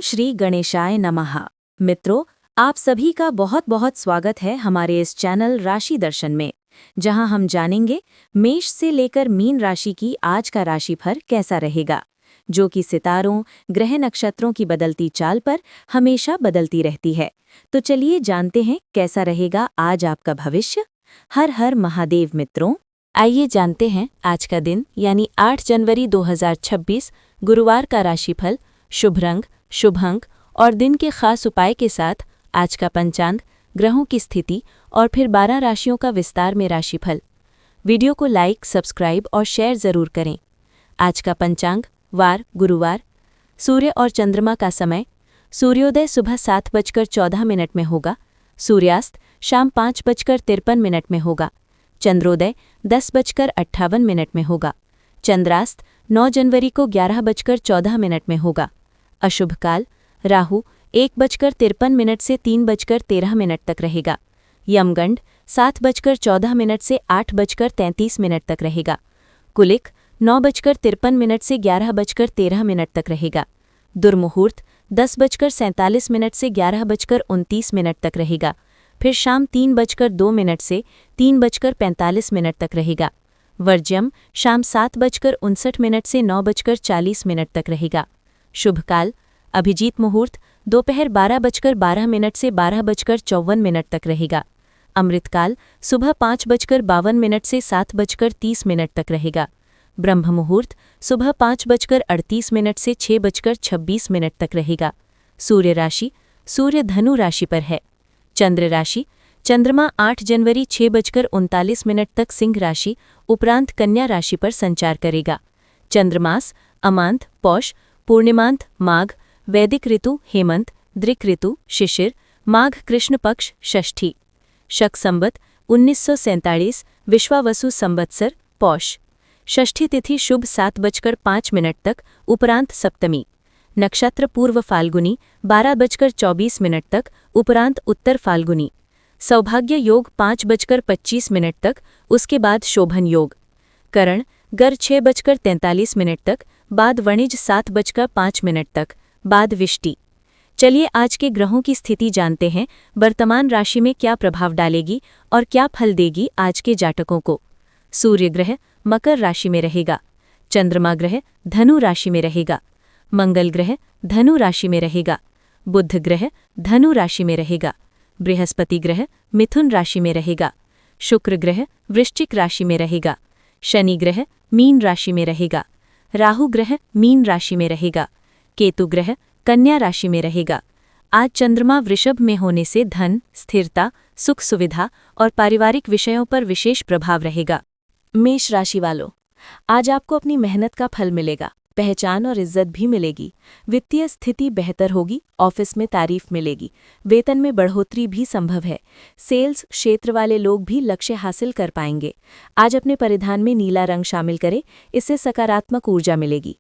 ओम श्री गणेशाय नमः। मित्रों, आप सभी का बहुत बहुत स्वागत है हमारे इस चैनल राशि दर्शन में, जहां हम जानेंगे मेष से लेकर मीन राशि की आज का राशिफल कैसा रहेगा, जो कि सितारों, ग्रह नक्षत्रों की बदलती चाल पर हमेशा बदलती रहती है। तो चलिए जानते हैं कैसा रहेगा आज आपका भविष्य। हर हर महादेव। मित्रों, आइए जानते हैं आज का दिन यानी 8 जनवरी 2026 गुरुवार का राशिफल, शुभ रंग, शुभ अंक और दिन के खास उपाय के साथ आज का पंचांग, ग्रहों की स्थिति और फिर 12 राशियों का विस्तार में राशिफल। वीडियो को लाइक, सब्सक्राइब और शेयर जरूर करें। आज का पंचांग, वार गुरुवार, सूर्य और चंद्रमा का समय, सूर्योदय सुबह 7:14 में होगा, सूर्यास्त शाम 5:53 में होगा, चंद्रोदय 10:58 में होगा, चंद्रास्त 9 जनवरी को 11:14 में होगा। अशुभ काल राहु 1:53 से 3:13 तक रहेगा। यमगंड 7:14 से 8:33 तक रहेगा। कुलिक 9:53 से 11:13 तक रहेगा। दुर्मुहूर्त 10:47 से 11:29 तक रहेगा। फिर शाम 3:02 से 3:45 तक रहेगा। वर्ज्यम शाम 7:59 से 9:40 तक रहेगा। शुभ काल अभिजीत मुहूर्त दोपहर 12:12 से 12:54 तक रहेगा। अमृतकाल सुबह 5:52 से 7:30 तक रहेगा। ब्रह्म मुहूर्त सुबह 5:38 से 6:26 तक रहेगा। सूर्य राशि सूर्य धनु राशि पर है। चंद्र राशि चंद्रमा 8 जनवरी 6:39 तक सिंह राशि उपरांत कन्या राशि पर संचार करेगा। चंद्रमास अमांत पौष, पूर्णिमांत माघ, वैदिक ऋतु हेमंत, दृक ऋतु शिशिर, माघ कृष्ण पक्ष षष्ठी, शक संवत 1947, विश्वावसु संवत्सर पौष, षष्ठी तिथि शुभ 7:05 तक उपरांत सप्तमी, नक्षत्र पूर्व फाल्गुनी 12:24 तक उपरांत उत्तर फाल्गुनी, सौभाग्य योग 5:25 तक, उसके बाद शोभन योग, करण गर 6:43 तक, बाद वणिज 7:05 तक, बाद विष्टि। चलिए आज के ग्रहों की स्थिति जानते हैं, वर्तमान राशि में क्या प्रभाव डालेगी और क्या फल देगी आज के जातकों को। सूर्य ग्रह मकर राशि में रहेगा। चंद्रमा ग्रह धनु राशि में रहेगा। मंगल ग्रह धनु राशि में रहेगा। बुध ग्रह धनु राशि में रहेगा। बृहस्पति ग्रह मिथुन राशि में रहेगा। शुक्र ग्रह वृश्चिक राशि में रहेगा। शनि ग्रह मीन राशि में रहेगा। राहु ग्रह मीन राशि में रहेगा। केतु ग्रह कन्या राशि में रहेगा। आज चंद्रमा वृषभ में होने से धन, स्थिरता, सुख सुविधा और पारिवारिक विषयों पर विशेष प्रभाव रहेगा। मेष राशि वालों, आज आपको अपनी मेहनत का फल मिलेगा, पहचान और इज्जत भी मिलेगी। वित्तीय स्थिति बेहतर होगी, ऑफिस में तारीफ मिलेगी, वेतन में बढ़ोतरी भी संभव है। सेल्स क्षेत्र वाले लोग भी लक्ष्य हासिल कर पाएंगे। आज अपने परिधान में नीला रंग शामिल करें, इससे सकारात्मक ऊर्जा मिलेगी।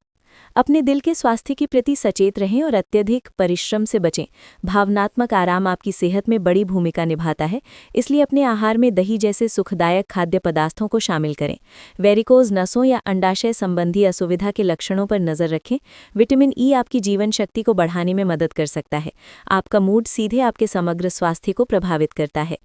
अपने दिल के स्वास्थ्य के प्रति सचेत रहें और अत्यधिक परिश्रम से बचें। भावनात्मक आराम आपकी सेहत में बड़ी भूमिका निभाता है, इसलिए अपने आहार में दही जैसे सुखदायक खाद्य पदार्थों को शामिल करें। वेरिकोज नसों या अंडाशय संबंधी असुविधा के लक्षणों पर नजर रखें। विटामिन ई आपकी जीवन शक्ति को बढ़ाने में मदद कर सकता है। आपका मूड सीधे आपके समग्र स्वास्थ्य को प्रभावित करता है।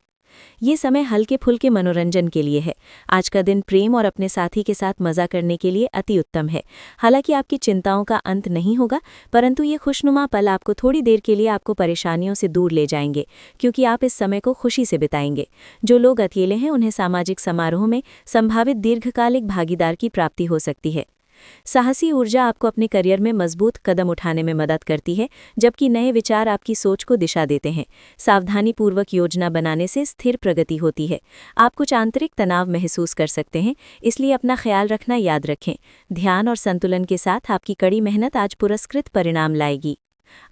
ये समय हल्के फुल्के मनोरंजन के लिए है। आज का दिन प्रेम और अपने साथी के साथ मजा करने के लिए अति उत्तम है। हालांकि आपकी चिंताओं का अंत नहीं होगा, परंतु ये खुशनुमा पल आपको थोड़ी देर के लिए आपको परेशानियों से दूर ले जाएंगे, क्योंकि आप इस समय को खुशी से बिताएंगे। जो लोग अकेले हैं उन्हें सामाजिक समारोह में संभावित दीर्घकालिक भागीदार की प्राप्ति हो सकती है। साहसी ऊर्जा आपको अपने करियर में मजबूत कदम उठाने में मदद करती है, जबकि नए विचार आपकी सोच को दिशा देते हैं। सावधानीपूर्वक योजना बनाने से स्थिर प्रगति होती है। आप कुछ आंतरिक तनाव महसूस कर सकते हैं, इसलिए अपना ख्याल रखना याद रखें। ध्यान और संतुलन के साथ आपकी कड़ी मेहनत आज पुरस्कृत परिणाम लाएगी।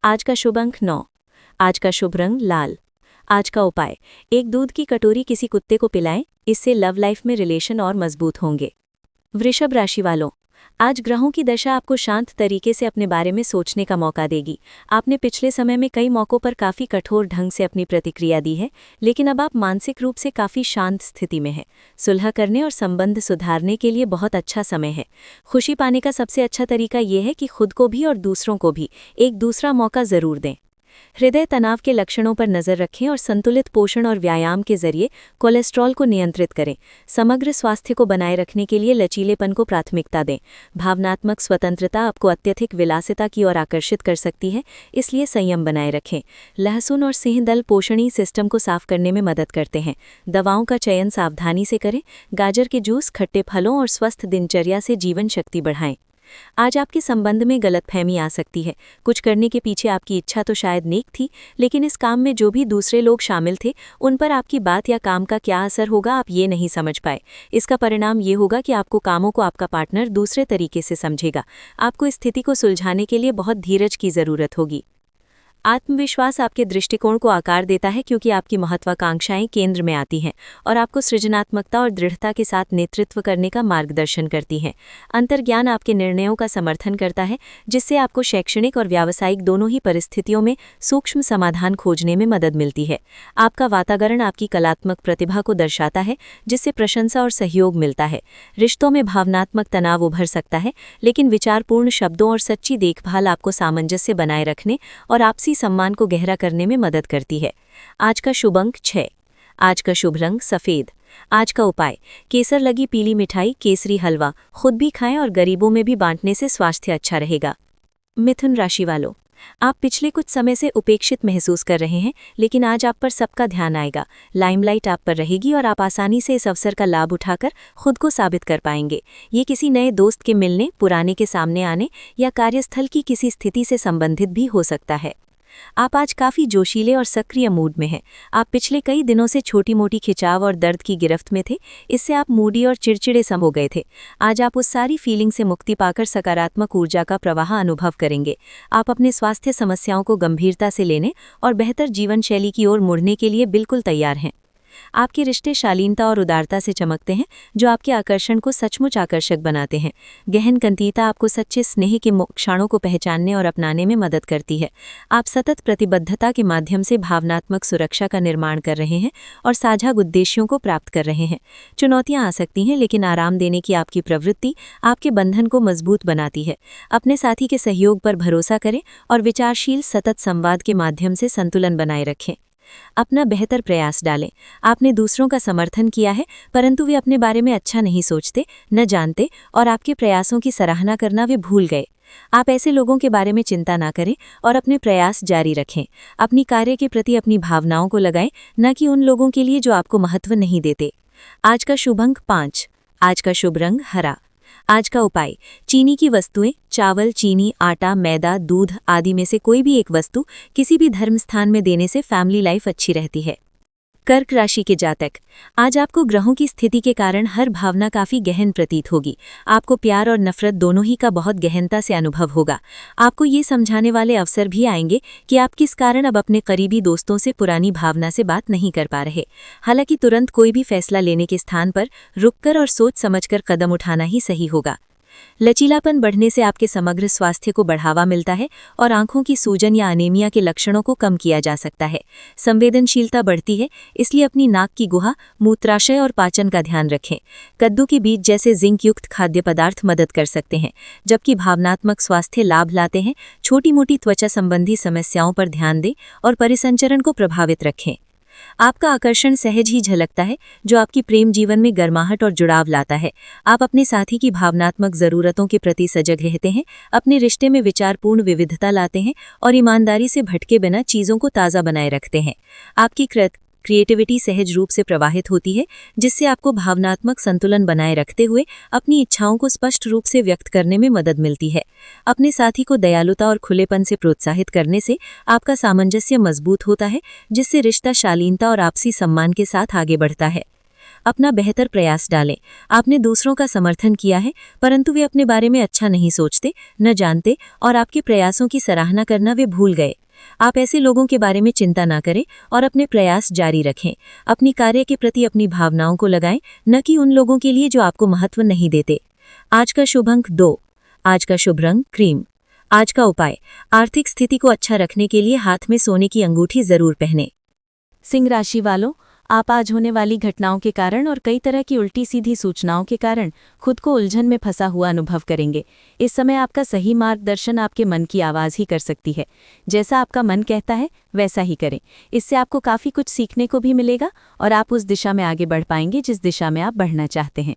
आज का शुभ अंक 9। आज का शुभ रंग लाल। आज का उपाय, एक दूध की कटोरी किसी कुत्ते को पिलाएं, इससे लव लाइफ में रिलेशन और मजबूत होंगे। वृषभ राशि वालों, आज ग्रहों की दशा आपको शांत तरीके से अपने बारे में सोचने का मौका देगी। आपने पिछले समय में कई मौक़ों पर काफ़ी कठोर ढंग से अपनी प्रतिक्रिया दी है, लेकिन अब आप मानसिक रूप से काफ़ी शांत स्थिति में हैं। सुलह करने और संबंध सुधारने के लिए बहुत अच्छा समय है। खुशी पाने का सबसे अच्छा तरीका ये है कि खुद को भी और दूसरों को भी एक दूसरा मौका ज़रूर दें। हृदय तनाव के लक्षणों पर नज़र रखें और संतुलित पोषण और व्यायाम के जरिए कोलेस्ट्रॉल को नियंत्रित करें। समग्र स्वास्थ्य को बनाए रखने के लिए लचीलेपन को प्राथमिकता दें। भावनात्मक स्वतंत्रता आपको अत्यधिक विलासिता की ओर आकर्षित कर सकती है, इसलिए संयम बनाए रखें। लहसुन और सिंह दल पोषणी सिस्टम को साफ करने में मदद करते हैं। दवाओं का चयन सावधानी से करें। गाजर के जूस, खट्टे फलों और स्वस्थ दिनचर्या से जीवन शक्ति बढ़ाएं। आज आपके संबंध में गलतफहमी आ सकती है। कुछ करने के पीछे आपकी इच्छा तो शायद नेक थी, लेकिन इस काम में जो भी दूसरे लोग शामिल थे, उन पर आपकी बात या काम का क्या असर होगा, आप ये नहीं समझ पाए। इसका परिणाम ये होगा कि आपको कामों को आपका पार्टनर दूसरे तरीके से समझेगा। आपको इस स्थिति को सुलझाने के लिए बहुत धीरज की ज़रूरत होगी। आत्मविश्वास आपके दृष्टिकोण को आकार देता है, क्योंकि आपकी महत्वाकांक्षाएं केंद्र में आती हैं और आपको सृजनात्मकता और दृढ़ता के साथ नेतृत्व करने का मार्गदर्शन करती हैं। अंतर्ज्ञान आपके निर्णयों का समर्थन करता है, जिससे आपको शैक्षणिक और व्यावसायिक दोनों ही परिस्थितियों में सूक्ष्म समाधान खोजने में मदद मिलती है। आपका वातावरण आपकी कलात्मक प्रतिभा को दर्शाता है, जिससे प्रशंसा और सहयोग मिलता है। रिश्तों में भावनात्मक तनाव उभर सकता है, लेकिन विचारपूर्ण शब्दों और सच्ची देखभाल आपको सामंजस्य बनाए रखने और आपसी सम्मान को गहरा करने में मदद करती है। आज का शुभ अंक 6। आज का शुभ रंग सफेद। आज का उपाय, केसर लगी पीली मिठाई, केसरी हलवा खुद भी खाएं और गरीबों में भी बांटने से स्वास्थ्य अच्छा रहेगा। मिथुन राशि वालों, आप पिछले कुछ समय से उपेक्षित महसूस कर रहे हैं, लेकिन आज आप पर सबका ध्यान आएगा। लाइमलाइट आप पर रहेगी और आप आसानी से इस अवसर का लाभ उठाकर खुद को साबित कर पाएंगे। ये किसी नए दोस्त के मिलने, पुराने के सामने आने या कार्यस्थल की किसी स्थिति से संबंधित भी हो सकता है। आप आज काफ़ी जोशीले और सक्रिय मूड में हैं। आप पिछले कई दिनों से छोटी मोटी खिंचाव और दर्द की गिरफ्त में थे, इससे आप मूडी और चिड़चिड़े सम हो गए थे। आज आप उस सारी फीलिंग से मुक्ति पाकर सकारात्मक ऊर्जा का प्रवाह अनुभव करेंगे। आप अपने स्वास्थ्य समस्याओं को गंभीरता से लेने और बेहतर जीवन शैली की ओर मुड़ने के लिए बिल्कुल तैयार हैं। आपके रिश्ते शालीनता और उदारता से चमकते हैं, जो आपके आकर्षण को सचमुच आकर्षक बनाते हैं। गहन कंतीता आपको सच्चे स्नेह के क्षणों को पहचानने और अपनाने में मदद करती है। आप सतत प्रतिबद्धता के माध्यम से भावनात्मक सुरक्षा का निर्माण कर रहे हैं और साझा उद्देश्यों को प्राप्त कर रहे हैं। चुनौतियां आ सकती हैं, लेकिन आराम देने की आपकी प्रवृत्ति आपके बंधन को मजबूत बनाती है। अपने साथी के सहयोग पर भरोसा करें और विचारशील सतत संवाद के माध्यम से संतुलन बनाए रखें। अपना बेहतर प्रयास डालें। आपने दूसरों का समर्थन किया है, परंतु वे अपने बारे में अच्छा नहीं सोचते, न जानते और आपके प्रयासों की सराहना करना वे भूल गए। आप ऐसे लोगों के बारे में चिंता ना करें और अपने प्रयास जारी रखें। अपनी कार्य के प्रति अपनी भावनाओं को लगाएं, न कि उन लोगों के लिए जो आपको महत्व नहीं देते। आज का शुभ अंक 5। आज का शुभ रंग हरा। आज का उपाय, चीनी की वस्तुएं, चावल, चीनी, आटा, मैदा, दूध आदि में से कोई भी एक वस्तु किसी भी धर्म स्थान में देने से फैमिली लाइफ अच्छी रहती है। कर्क राशि के जातक, आज आपको ग्रहों की स्थिति के कारण हर भावना काफ़ी गहन प्रतीत होगी। आपको प्यार और नफरत दोनों ही का बहुत गहनता से अनुभव होगा। आपको ये समझाने वाले अवसर भी आएंगे कि आप किस कारण अब अपने करीबी दोस्तों से पुरानी भावना से बात नहीं कर पा रहे। हालांकि तुरंत कोई भी फैसला लेने के स्थान पर रुककर और सोच समझकर कदम उठाना ही सही होगा। लचीलापन बढ़ने से आपके समग्र स्वास्थ्य को बढ़ावा मिलता है और आंखों की सूजन या अनीमिया के लक्षणों को कम किया जा सकता है। संवेदनशीलता बढ़ती है, इसलिए अपनी नाक की गुहा, मूत्राशय और पाचन का ध्यान रखें। कद्दू के बीज जैसे जिंक युक्त खाद्य पदार्थ मदद कर सकते हैं, जबकि भावनात्मक स्वास्थ्य लाभ लाते हैं। छोटी मोटी त्वचा संबंधी समस्याओं पर ध्यान दें और परिसंचरण को प्रभावित रखें। आपका आकर्षण सहज ही झलकता है, जो आपकी प्रेम जीवन में गर्माहट और जुड़ाव लाता है। आप अपने साथी की भावनात्मक ज़रूरतों के प्रति सजग रहते हैं, अपने रिश्ते में विचारपूर्ण विविधता लाते हैं और ईमानदारी से भटके बिना चीज़ों को ताज़ा बनाए रखते हैं। आपकी क्रिएटिविटी सहज रूप से प्रवाहित होती है, जिससे आपको भावनात्मक संतुलन बनाए रखते हुए अपनी इच्छाओं को स्पष्ट रूप से व्यक्त करने में मदद मिलती है। अपने साथी को दयालुता और खुलेपन से प्रोत्साहित करने से आपका सामंजस्य मजबूत होता है, जिससे रिश्ता शालीनता और आपसी सम्मान के साथ आगे बढ़ता है। अपना बेहतर प्रयास डालें। आपने दूसरों का समर्थन किया है, परंतु वे अपने बारे में अच्छा नहीं सोचते, न जानते और आपके प्रयासों की सराहना करना वे भूल गए। आप ऐसे लोगों के बारे में चिंता ना करें और अपने प्रयास जारी रखें। अपनी कार्य के प्रति अपनी भावनाओं को लगाएं, न कि उन लोगों के लिए जो आपको महत्व नहीं देते। आज का शुभ अंक 2। आज का शुभ रंग क्रीम। आज का उपाय, आर्थिक स्थिति को अच्छा रखने के लिए हाथ में सोने की अंगूठी जरूर पहने। सिंह राशि वालों, आप आज होने वाली घटनाओं के कारण और कई तरह की उल्टी सीधी सूचनाओं के कारण खुद को उलझन में फंसा हुआ अनुभव करेंगे। इस समय आपका सही मार्गदर्शन आपके मन की आवाज़ ही कर सकती है। जैसा आपका मन कहता है वैसा ही करें। इससे आपको काफ़ी कुछ सीखने को भी मिलेगा और आप उस दिशा में आगे बढ़ पाएंगे जिस दिशा में आप बढ़ना चाहते हैं।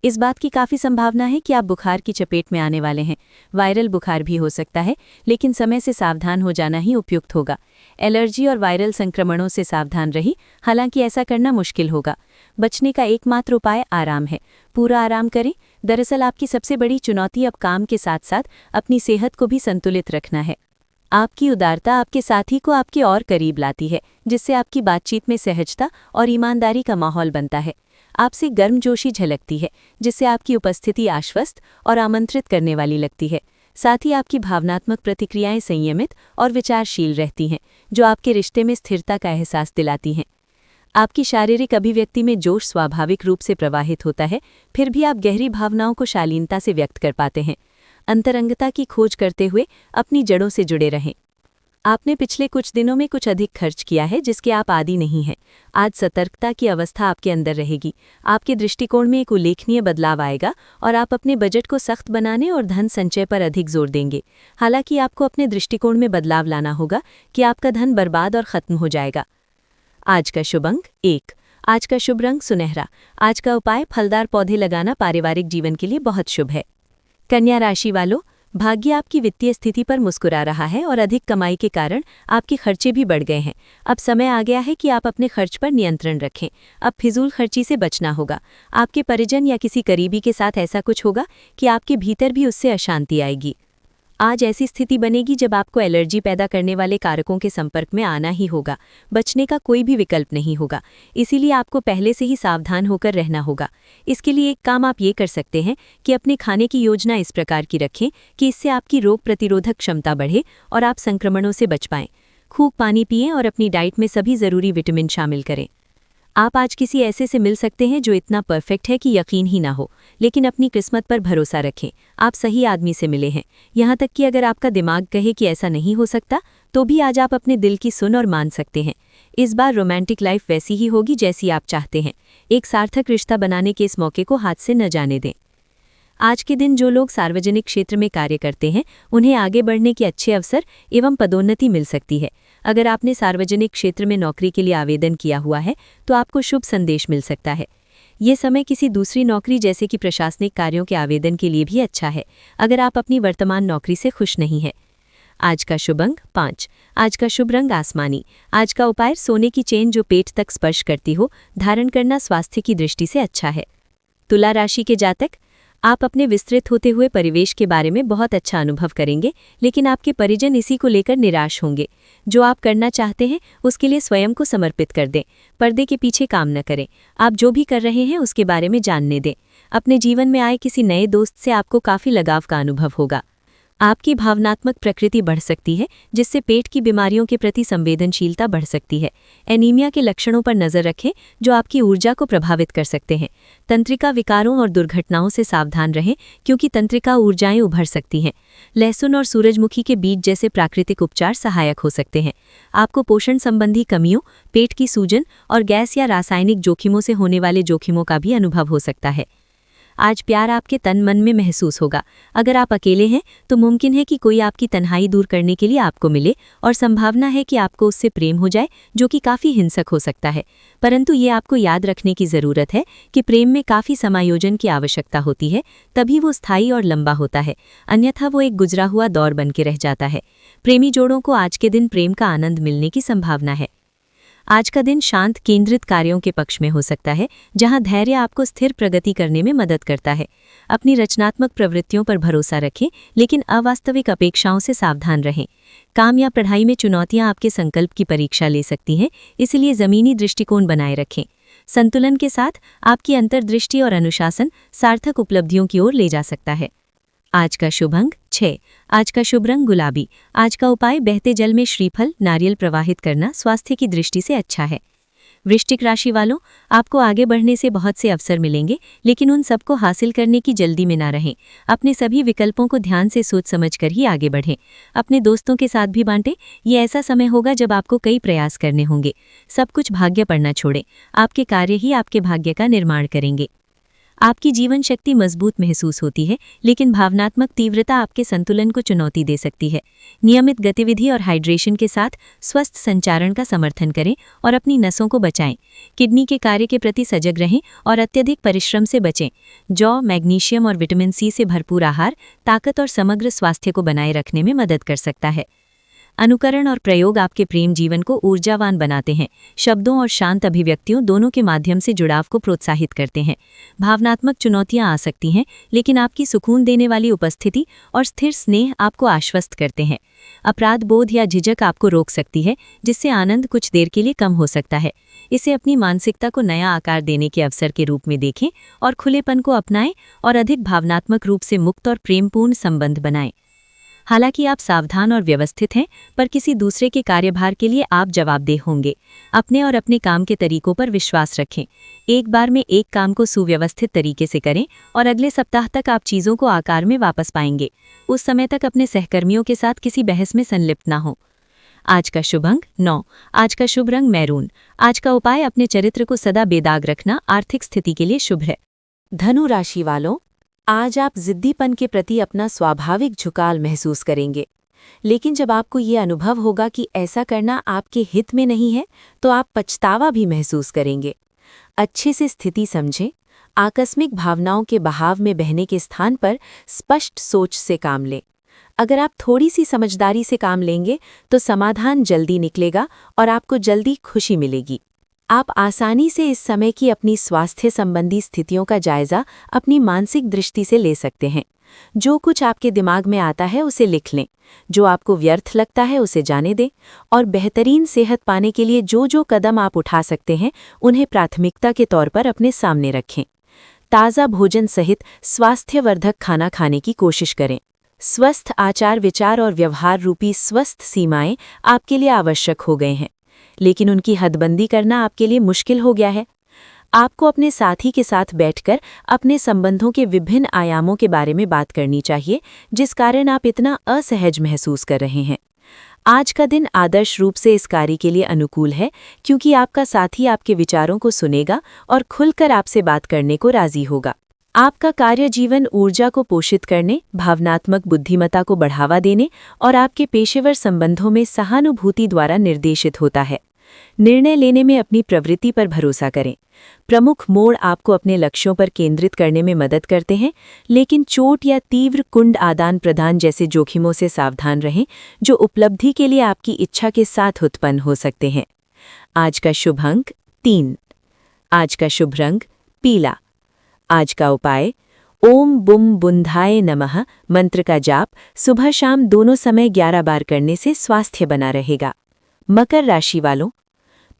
इस बात की काफ़ी संभावना है कि आप बुखार की चपेट में आने वाले हैं। वायरल बुखार भी हो सकता है, लेकिन समय से सावधान हो जाना ही उपयुक्त होगा। एलर्जी और वायरल संक्रमणों से सावधान रही, हालांकि ऐसा करना मुश्किल होगा। बचने का एकमात्र उपाय आराम है। पूरा आराम करें। दरअसल आपकी सबसे बड़ी चुनौती अब काम के साथ साथ अपनी सेहत को भी संतुलित रखना है। आपकी उदारता आपके साथी को आपके और करीब लाती है, जिससे आपकी बातचीत में सहजता और ईमानदारी का माहौल बनता है। आपसे गर्मजोशी झलकती है, जिससे आपकी उपस्थिति आश्वस्त और आमंत्रित करने वाली लगती है। साथ ही आपकी भावनात्मक प्रतिक्रियाएं संयमित और विचारशील रहती हैं, जो आपके रिश्ते में स्थिरता का एहसास दिलाती हैं। आपकी शारीरिक अभिव्यक्ति में जोश स्वाभाविक रूप से प्रवाहित होता है, फिर भी आप गहरी भावनाओं को शालीनता से व्यक्त कर पाते हैं। अंतरंगता की खोज करते हुए अपनी जड़ों से जुड़े रहें। आपने पिछले कुछ दिनों में कुछ अधिक खर्च किया है, जिसके आप आदी नहीं हैं। आज सतर्कता की अवस्था आपके अंदर रहेगी। आपके दृष्टिकोण में एक उल्लेखनीय बदलाव आएगा और आप अपने बजट को सख्त बनाने और धन संचय पर अधिक जोर देंगे। हालांकि आपको अपने दृष्टिकोण में बदलाव लाना होगा कि आपका धन बर्बाद और खत्म हो जाएगा। आज का शुभ अंक 1। आज का शुभ रंग सुनहरा। आज का उपाय, फलदार पौधे लगाना पारिवारिक जीवन के लिए बहुत शुभ है। कन्या राशि वालों, भाग्य आपकी वित्तीय स्थिति पर मुस्कुरा रहा है और अधिक कमाई के कारण आपके खर्चे भी बढ़ गए हैं। अब समय आ गया है कि आप अपने खर्च पर नियंत्रण रखें। अब फिजूल खर्ची से बचना होगा। आपके परिजन या किसी करीबी के साथ ऐसा कुछ होगा कि आपके भीतर भी उससे अशांति आएगी। आज ऐसी स्थिति बनेगी जब आपको एलर्जी पैदा करने वाले कारकों के संपर्क में आना ही होगा। बचने का कोई भी विकल्प नहीं होगा, इसीलिए आपको पहले से ही सावधान होकर रहना होगा। इसके लिए एक काम आप ये कर सकते हैं कि अपने खाने की योजना इस प्रकार की रखें कि इससे आपकी रोग प्रतिरोधक क्षमता बढ़े और आप संक्रमणों से बच पाएं। खूब पानी पिएं और अपनी डाइट में सभी ज़रूरी विटामिन शामिल करें। आप आज किसी ऐसे से मिल सकते हैं जो इतना परफेक्ट है कि यकीन ही ना हो, लेकिन अपनी किस्मत पर भरोसा रखें। आप सही आदमी से मिले हैं। यहाँ तक कि अगर आपका दिमाग कहे कि ऐसा नहीं हो सकता, तो भी आज आप अपने दिल की सुन और मान सकते हैं। इस बार रोमांटिक लाइफ वैसी ही होगी जैसी आप चाहते हैं। एक सार्थक रिश्ता बनाने के इस मौके को हाथ से न जाने दें। आज के दिन जो लोग सार्वजनिक क्षेत्र में कार्य करते हैं, उन्हें आगे बढ़ने के अच्छे अवसर एवं पदोन्नति मिल सकती है। अगर आपने सार्वजनिक क्षेत्र में नौकरी के लिए आवेदन किया हुआ है, तो आपको शुभ संदेश मिल सकता है। ये समय किसी दूसरी नौकरी जैसे कि प्रशासनिक कार्यों के आवेदन के लिए भी अच्छा है, अगर आप अपनी वर्तमान नौकरी से खुश नहीं हैं। आज का शुभ अंक 5। आज का शुभ रंग आसमानी। आज का उपाय, सोने की चेन जो पेट तक स्पर्श करती हो, धारण करना स्वास्थ्य की दृष्टि से अच्छा है। तुला राशि के जातक, आप अपने विस्तृत होते हुए परिवेश के बारे में बहुत अच्छा अनुभव करेंगे, लेकिन आपके परिजन इसी को लेकर निराश होंगे। जो आप करना चाहते हैं उसके लिए स्वयं को समर्पित कर दें। पर्दे के पीछे काम न करें। आप जो भी कर रहे हैं उसके बारे में जानने दें। अपने जीवन में आए किसी नए दोस्त से आपको काफ़ी लगाव का अनुभव होगा। आपकी भावनात्मक प्रकृति बढ़ सकती है, जिससे पेट की बीमारियों के प्रति संवेदनशीलता बढ़ सकती है। एनीमिया के लक्षणों पर नज़र रखें, जो आपकी ऊर्जा को प्रभावित कर सकते हैं। तंत्रिका विकारों और दुर्घटनाओं से सावधान रहें, क्योंकि तंत्रिका ऊर्जाएं उभर सकती हैं। लहसुन और सूरजमुखी के बीज जैसे प्राकृतिक उपचार सहायक हो सकते हैं। आपको पोषण संबंधी कमियों, पेट की सूजन और गैस या रासायनिक जोखिमों से होने वाले जोखिमों का भी अनुभव हो सकता है। आज प्यार आपके तन मन में महसूस होगा। अगर आप अकेले हैं तो मुमकिन है कि कोई आपकी तन्हाई दूर करने के लिए आपको मिले, और संभावना है कि आपको उससे प्रेम हो जाए, जो कि काफ़ी हिंसक हो सकता है। परंतु ये आपको याद रखने की ज़रूरत है कि प्रेम में काफ़ी समायोजन की आवश्यकता होती है, तभी वो स्थायी और लंबा होता है, अन्यथा वो एक गुजरा हुआ दौर बन के रह जाता है। प्रेमी जोड़ों को आज के दिन प्रेम का आनंद मिलने की संभावना है। आज का दिन शांत केंद्रित कार्यों के पक्ष में हो सकता है, जहां धैर्य आपको स्थिर प्रगति करने में मदद करता है। अपनी रचनात्मक प्रवृत्तियों पर भरोसा रखें, लेकिन अवास्तविक अपेक्षाओं से सावधान रहें। काम या पढ़ाई में चुनौतियां आपके संकल्प की परीक्षा ले सकती हैं, इसलिए ज़मीनी दृष्टिकोण बनाए रखें। संतुलन के साथ आपकी अंतर्दृष्टि और अनुशासन सार्थक उपलब्धियों की ओर ले जा सकता है। आज का शुभ अंक 6। आज का शुभ रंग गुलाबी। आज का उपाय, बहते जल में श्रीफल नारियल प्रवाहित करना स्वास्थ्य की दृष्टि से अच्छा है। वृश्चिक राशि वालों, आपको आगे बढ़ने से बहुत से अवसर मिलेंगे, लेकिन उन सबको हासिल करने की जल्दी में ना रहें। अपने सभी विकल्पों को ध्यान से सोच समझकर ही आगे बढ़ें। अपने दोस्तों के साथ भी बांटें। ये ऐसा समय होगा जब आपको कई प्रयास करने होंगे। सब कुछ भाग्य पर न छोड़ें। आपके कार्य ही आपके भाग्य का निर्माण करेंगे। आपकी जीवन शक्ति मजबूत महसूस होती है, लेकिन भावनात्मक तीव्रता आपके संतुलन को चुनौती दे सकती है। नियमित गतिविधि और हाइड्रेशन के साथ स्वस्थ संचारण का समर्थन करें और अपनी नसों को बचाएं। किडनी के कार्य के प्रति सजग रहें और अत्यधिक परिश्रम से बचें। जौ, मैग्नीशियम और विटामिन सी से भरपूर आहार ताकत और समग्र स्वास्थ्य को बनाए रखने में मदद कर सकता है। अनुकरण और प्रयोग आपके प्रेम जीवन को ऊर्जावान बनाते हैं। शब्दों और शांत अभिव्यक्तियों दोनों के माध्यम से जुड़ाव को प्रोत्साहित करते हैं। भावनात्मक चुनौतियां आ सकती हैं, लेकिन आपकी सुकून देने वाली उपस्थिति और स्थिर स्नेह आपको आश्वस्त करते हैं। अपराध बोध या झिझक आपको रोक सकती है, जिससे आनंद कुछ देर के लिए कम हो सकता है। इसे अपनी मानसिकता को नया आकार देने के अवसर के रूप में देखें और खुलेपन को अपनाएं और अधिक भावनात्मक रूप से मुक्त और प्रेमपूर्ण संबंध बनाएं। हालांकि आप सावधान और व्यवस्थित हैं, पर किसी दूसरे के कार्यभार के लिए आप जवाबदेह होंगे। अपने और अपने काम के तरीकों पर विश्वास रखें। एक बार में एक काम को सुव्यवस्थित तरीके से करें और अगले सप्ताह तक आप चीज़ों को आकार में वापस पाएंगे। उस समय तक अपने सहकर्मियों के साथ किसी बहस में संलिप्त ना हो। आज का शुभ अंक 9। आज का शुभ रंग मैरून। आज का उपाय अपने चरित्र को सदा बेदाग रखना आर्थिक स्थिति के लिए शुभ है। धनु राशि वालों, आज आप जिद्दीपन के प्रति अपना स्वाभाविक झुकाव महसूस करेंगे, लेकिन जब आपको ये अनुभव होगा कि ऐसा करना आपके हित में नहीं है, तो आप पछतावा भी महसूस करेंगे। अच्छे से स्थिति समझें। आकस्मिक भावनाओं के बहाव में बहने के स्थान पर स्पष्ट सोच से काम लें। अगर आप थोड़ी सी समझदारी से काम लेंगे तो समाधान जल्दी निकलेगा और आपको जल्दी खुशी मिलेगी। आप आसानी से इस समय की अपनी स्वास्थ्य संबंधी स्थितियों का जायजा अपनी मानसिक दृष्टि से ले सकते हैं। जो कुछ आपके दिमाग में आता है उसे लिख लें। जो आपको व्यर्थ लगता है उसे जाने दें और बेहतरीन सेहत पाने के लिए जो जो कदम आप उठा सकते हैं उन्हें प्राथमिकता के तौर पर अपने सामने रखें। ताज़ा भोजन सहित स्वास्थ्यवर्धक खाना खाने की कोशिश करें। स्वस्थ आचार विचार और व्यवहार रूपी स्वस्थ सीमाएं आपके लिए आवश्यक हो गए हैं, लेकिन उनकी हदबंदी करना आपके लिए मुश्किल हो गया है। आपको अपने साथी के साथ बैठकर अपने संबंधों के विभिन्न आयामों के बारे में बात करनी चाहिए, जिस कारण आप इतना असहज महसूस कर रहे हैं। आज का दिन आदर्श रूप से इस कार्य के लिए अनुकूल है, क्योंकि आपका साथी आपके विचारों को सुनेगा और खुलकर आपसे बात करने को राजी होगा। आपका कार्य जीवन ऊर्जा को पोषित करने, भावनात्मक बुद्धिमत्ता को बढ़ावा देने और आपके पेशेवर संबंधों में सहानुभूति द्वारा निर्देशित होता है। निर्णय लेने में अपनी प्रवृत्ति पर भरोसा करें। प्रमुख मोड़ आपको अपने लक्ष्यों पर केंद्रित करने में मदद करते हैं, लेकिन चोट या तीव्र कुंड आदान प्रदान जैसे जोखिमों से सावधान रहें, जो उपलब्धि के लिए आपकी इच्छा के साथ उत्पन्न हो सकते हैं। आज का शुभ अंक 3। आज का शुभ रंग पीला। आज का उपाय ओम बुम बुंधाय नमः मंत्र का जाप सुबह शाम दोनों समय 11 बार करने से स्वास्थ्य बना रहेगा। मकर राशि वालों,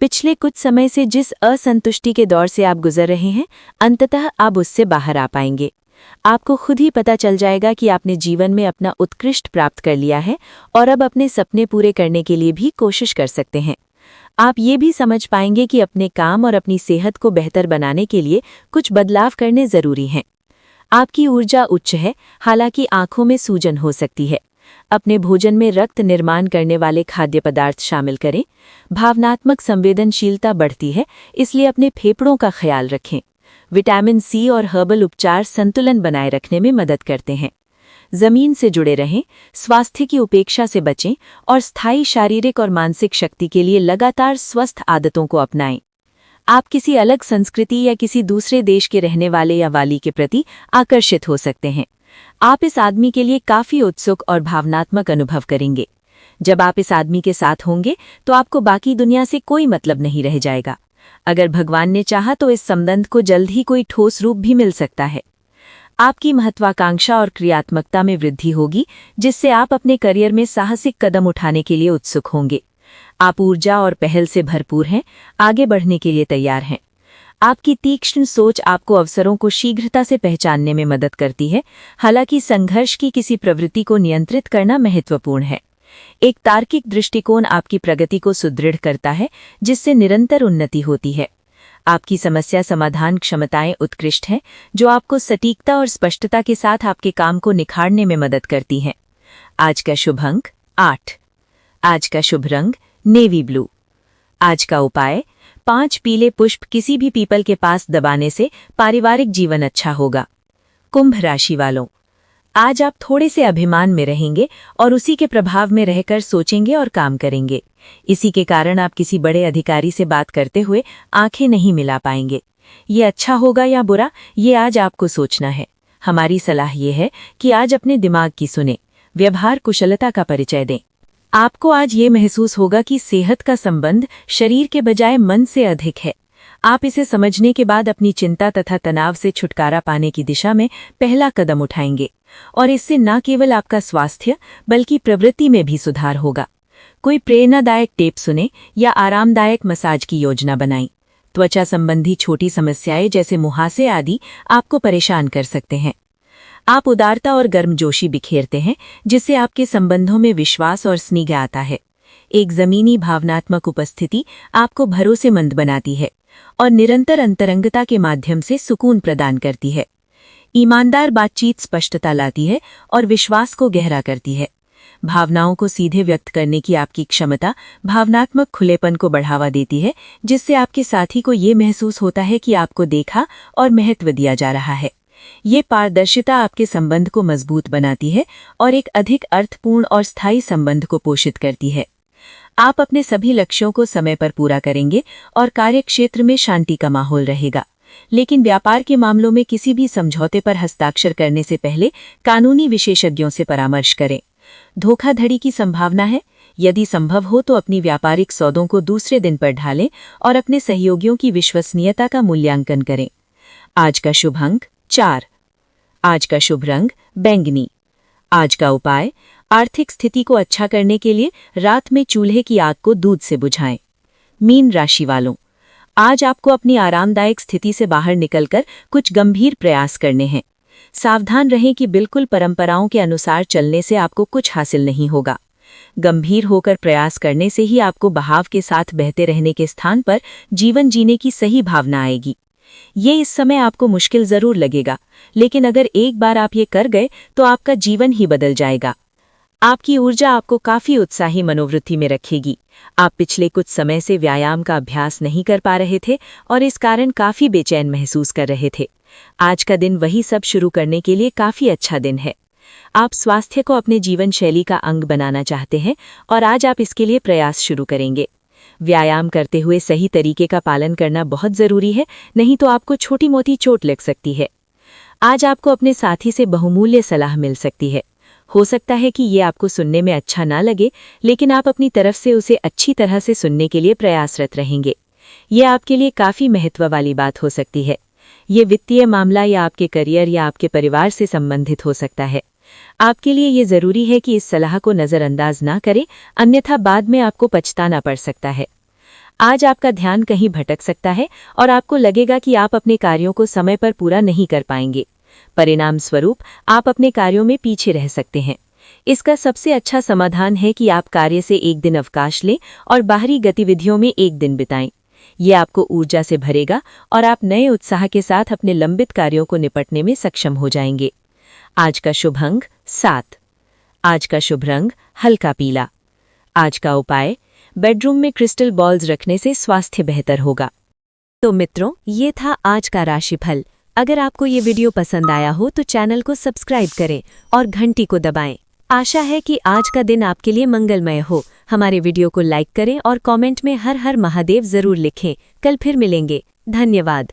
पिछले कुछ समय से जिस असंतुष्टि के दौर से आप गुजर रहे हैं, अंततः आप उससे बाहर आ पाएंगे। आपको खुद ही पता चल जाएगा कि आपने जीवन में अपना उत्कृष्ट प्राप्त कर लिया है और अब अपने सपने पूरे करने के लिए भी कोशिश कर सकते हैं। आप ये भी समझ पाएंगे कि अपने काम और अपनी सेहत को बेहतर बनाने के लिए कुछ बदलाव करने जरूरी हैं। आपकी ऊर्जा उच्च है, हालांकि आंखों में सूजन हो सकती है। अपने भोजन में रक्त निर्माण करने वाले खाद्य पदार्थ शामिल करें। भावनात्मक संवेदनशीलता बढ़ती है, इसलिए अपने फेफड़ों का ख्याल रखें। विटामिन सी और हर्बल उपचार संतुलन बनाए रखने में मदद करते हैं। जमीन से जुड़े रहें, स्वास्थ्य की उपेक्षा से बचें और स्थायी शारीरिक और मानसिक शक्ति के लिए लगातार स्वस्थ आदतों को अपनाएं। आप किसी अलग संस्कृति या किसी दूसरे देश के रहने वाले या वाली के प्रति आकर्षित हो सकते हैं। आप इस आदमी के लिए काफी उत्सुक और भावनात्मक अनुभव करेंगे। जब आप इस आदमी के साथ होंगे तो आपको बाकी दुनिया से कोई मतलब नहीं रह जाएगा। अगर भगवान ने चाहा तो इस संबंध को जल्द ही कोई ठोस रूप भी मिल सकता है। आपकी महत्वाकांक्षा और क्रियात्मकता में वृद्धि होगी, जिससे आप अपने करियर में साहसिक कदम उठाने के लिए उत्सुक होंगे। आप ऊर्जा और पहल से भरपूर हैं, आगे बढ़ने के लिए तैयार हैं। आपकी तीक्ष्ण सोच आपको अवसरों को शीघ्रता से पहचानने में मदद करती है, हालांकि संघर्ष की किसी प्रवृत्ति को नियंत्रित करना महत्वपूर्ण है। एक तार्किक दृष्टिकोण आपकी प्रगति को सुदृढ़ करता है, जिससे निरंतर उन्नति होती है। आपकी समस्या समाधान क्षमताएं उत्कृष्ट हैं, जो आपको सटीकता और स्पष्टता के साथ आपके काम को निखारने में मदद करती हैं। आज का शुभ अंक 8। आज का शुभ रंग नेवी ब्लू। आज का उपाय 5 पीले पुष्प किसी भी पीपल के पास दबाने से पारिवारिक जीवन अच्छा होगा। कुंभ राशि वालों, आज आप थोड़े से अभिमान में रहेंगे और उसी के प्रभाव में रहकर सोचेंगे और काम करेंगे। इसी के कारण आप किसी बड़े अधिकारी से बात करते हुए आंखें नहीं मिला पाएंगे। ये अच्छा होगा या बुरा, ये आज आपको सोचना है। हमारी सलाह ये है कि आज अपने दिमाग की सुने, व्यवहार कुशलता का परिचय दें। आपको आज ये महसूस होगा कि सेहत का संबंध शरीर के बजाय मन से अधिक है। आप इसे समझने के बाद अपनी चिंता तथा तनाव से छुटकारा पाने की दिशा में पहला कदम उठाएंगे और इससे न केवल आपका स्वास्थ्य बल्कि प्रवृत्ति में भी सुधार होगा। कोई प्रेरणादायक टेप सुने या आरामदायक मसाज की योजना बनाएं। त्वचा संबंधी छोटी समस्याएं जैसे मुहासे आदि आपको परेशान कर सकते हैं। आप उदारता और गर्मजोशी बिखेरते हैं, जिससे आपके संबंधों में विश्वास और स्नेह आता है। एक जमीनी भावनात्मक उपस्थिति आपको भरोसेमंद बनाती है और निरंतर अंतरंगता के माध्यम से सुकून प्रदान करती है। ईमानदार बातचीत स्पष्टता लाती है और विश्वास को गहरा करती है। भावनाओं को सीधे व्यक्त करने की आपकी क्षमता भावनात्मक खुलेपन को बढ़ावा देती है, जिससे आपके साथी को ये महसूस होता है कि आपको देखा और महत्व दिया जा रहा है। ये पारदर्शिता आपके संबंध को मजबूत बनाती है और एक अधिक अर्थपूर्ण और स्थायी संबंध को पोषित करती है। आप अपने सभी लक्ष्यों को समय पर पूरा करेंगे और कार्यक्षेत्र में शांति का माहौल रहेगा। लेकिन व्यापार के मामलों में किसी भी समझौते पर हस्ताक्षर करने से पहले कानूनी विशेषज्ञों से परामर्श करें। धोखाधड़ी की संभावना है। यदि संभव हो तो अपनी व्यापारिक सौदों को दूसरे दिन पर ढालें और अपने सहयोगियों की विश्वसनीयता का मूल्यांकन करें। आज का शुभ अंक 4। आज का शुभ रंग बैंगनी। आज का उपाय आर्थिक स्थिति को अच्छा करने के लिए रात में चूल्हे की आग को दूध से बुझाएं। मीन राशि वालों, आज आपको अपनी आरामदायक स्थिति से बाहर निकलकर कुछ गंभीर प्रयास करने हैं। सावधान रहें कि बिल्कुल परंपराओं के अनुसार चलने से आपको कुछ हासिल नहीं होगा। गंभीर होकर प्रयास करने से ही आपको बहाव के साथ बहते रहने के स्थान पर जीवन जीने की सही भावना आएगी। ये इस समय आपको मुश्किल जरूर लगेगा, लेकिन अगर एक बार आप ये कर गए तो आपका जीवन ही बदल जाएगा। आपकी ऊर्जा आपको काफी उत्साही मनोवृत्ति में रखेगी। आप पिछले कुछ समय से व्यायाम का अभ्यास नहीं कर पा रहे थे और इस कारण काफी बेचैन महसूस कर रहे थे। आज का दिन वही सब शुरू करने के लिए काफी अच्छा दिन है। आप स्वास्थ्य को अपने जीवन शैली का अंग बनाना चाहते हैं और आज आप इसके लिए प्रयास शुरू करेंगे। व्यायाम करते हुए सही तरीके का पालन करना बहुत जरूरी है, नहीं तो आपको छोटी मोटी चोट लग सकती है। आज आपको अपने साथी से बहुमूल्य सलाह मिल सकती है। हो सकता है कि ये आपको सुनने में अच्छा ना लगे, लेकिन आप अपनी तरफ से उसे अच्छी तरह से सुनने के लिए प्रयासरत रहेंगे। ये आपके लिए काफी महत्व वाली बात हो सकती है। ये वित्तीय मामला या आपके करियर या आपके परिवार से संबंधित हो सकता है। आपके लिए ये जरूरी है कि इस सलाह को नजरअंदाज ना करें, अन्यथा बाद में आपको पछताना पड़ सकता है। आज आपका ध्यान कहीं भटक सकता है और आपको लगेगा कि आप अपने कार्यों को समय पर पूरा नहीं कर पाएंगे। परिणाम स्वरूप आप अपने कार्यों में पीछे रह सकते हैं। इसका सबसे अच्छा समाधान है कि आप कार्य से एक दिन अवकाश लें और बाहरी गतिविधियों में एक दिन बिताएं। ये आपको ऊर्जा से भरेगा और आप नए उत्साह के साथ अपने लंबित कार्यों को निपटने में सक्षम हो जाएंगे। आज का शुभ अंक 7। आज का शुभ रंग हल्का पीला। आज का उपाय बेडरूम में क्रिस्टल बॉल्स रखने से स्वास्थ्य बेहतर होगा। तो मित्रों, ये था आज का राशिफल। अगर आपको ये वीडियो पसंद आया हो तो चैनल को सब्सक्राइब करें और घंटी को दबाएं। आशा है कि आज का दिन आपके लिए मंगलमय हो। हमारे वीडियो को लाइक करें और कमेंट में हर हर महादेव जरूर लिखें। कल फिर मिलेंगे। धन्यवाद।